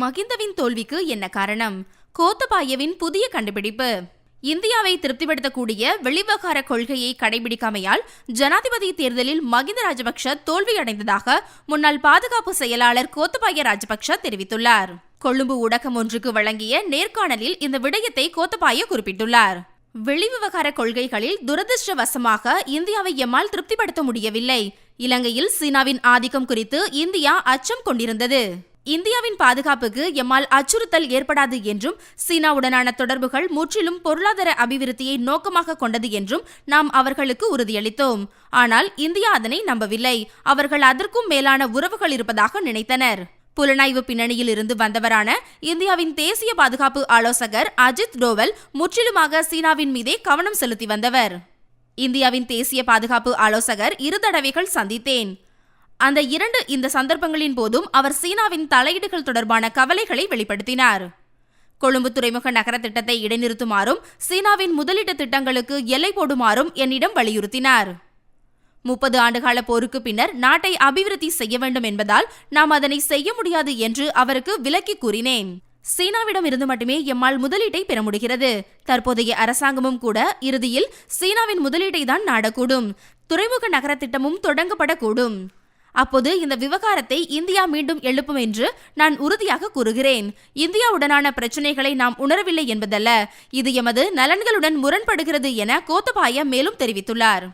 மகிந்தவின் தோல்விக்கு என்ன காரணம்? கோத்தபாயவின் புதிய கண்டுபிடிப்பு. இந்தியாவை திருப்திப்படுத்தக்கூடிய வெளிவிவகார கொள்கையை கடைபிடிக்காமையால் ஜனாதிபதி தேர்தலில் மகிந்த ராஜபக்ஷ தோல்வியடைந்ததாக முன்னாள் பாதுகாப்பு செயலாளர் கோத்தபாய ராஜபக்ஷ தெரிவித்துள்ளார். கொழும்பு ஊடகம் ஒன்றுக்கு வழங்கிய நேர்காணலில் இந்த விடயத்தை கோத்தபாய குறிப்பிட்டுள்ளார். வெளிவிவகார கொள்கைகளில் துரதிருஷ்டவசமாக இந்தியாவை எம்மால் திருப்திப்படுத்த முடியவில்லை. இலங்கையில் சீனாவின் ஆதிக்கம் குறித்து இந்தியா அச்சம் கொண்டிருந்தது. இந்தியாவின் பாதுகாப்புக்கு எம்மால் அச்சுறுத்தல் ஏற்படாது என்றும் சீனாவுடனான தொடர்புகள் முற்றிலும் பொருளாதார அபிவிருத்தியை நோக்கமாக கொண்டது என்றும் நாம் அவர்களுக்கு உறுதியளித்தோம். ஆனால் இந்தியா அதனை நம்பவில்லை. அவர்கள் அதற்கும் மேலான உறவுகள் இருப்பதாக நினைத்தனர். புலனாய்வு பின்னணியில் இருந்து வந்தவரான இந்தியாவின் தேசிய பாதுகாப்பு ஆலோசகர் அஜித் டோவல் முற்றிலுமாக சீனாவின் மீதே கவனம் செலுத்தி வந்தவர். இந்தியாவின் தேசிய பாதுகாப்பு ஆலோசகர் 2 தடவைகள் சந்தித்தேன். அந்த இந்த சந்தர்ப்பங்களின் போதும் அவர் சீனாவின் தலையீடுகள் தொடர்பான கவலைகளை வெளிப்படுத்தினார். கொழும்பு துறைமுக நகர திட்டத்தை இடைநிறுத்துமாறும் சீனாவின் முதலீட்டு திட்டங்களுக்கு எல்லை போடுமாறும் என்னிடம் வலியுறுத்தினார். 30 ஆண்டுகால போருக்கு பின்னர் நாட்டை அபிவிருத்தி செய்ய வேண்டும் என்பதால் நாம் அதனை செய்ய முடியாது என்று அவருக்கு விளக்கி கூறினேன். சீனாவிடம் இருந்து மட்டுமே எம்மால் முதலீட்டை பெற முடிகிறது. தற்போதைய அரசாங்கமும் கூட இறுதியில் சீனாவின் முதலீட்டை தான் நாடக்கூடும். துறைமுக நகர திட்டமும் தொடங்கப்படக்கூடும். அப்போது இந்த விவகாரத்தை இந்தியா மீண்டும் எழுப்பும் என்று நான் உறுதியாக கூறுகிறேன். இந்தியாவுடனான பிரச்சனைகளை நாம் உணரவில்லை என்பதல்ல, இது எமது நலன்களுடன் முரண்படுகிறது என கோத்தபாய மேலும் தெரிவித்துள்ளார்.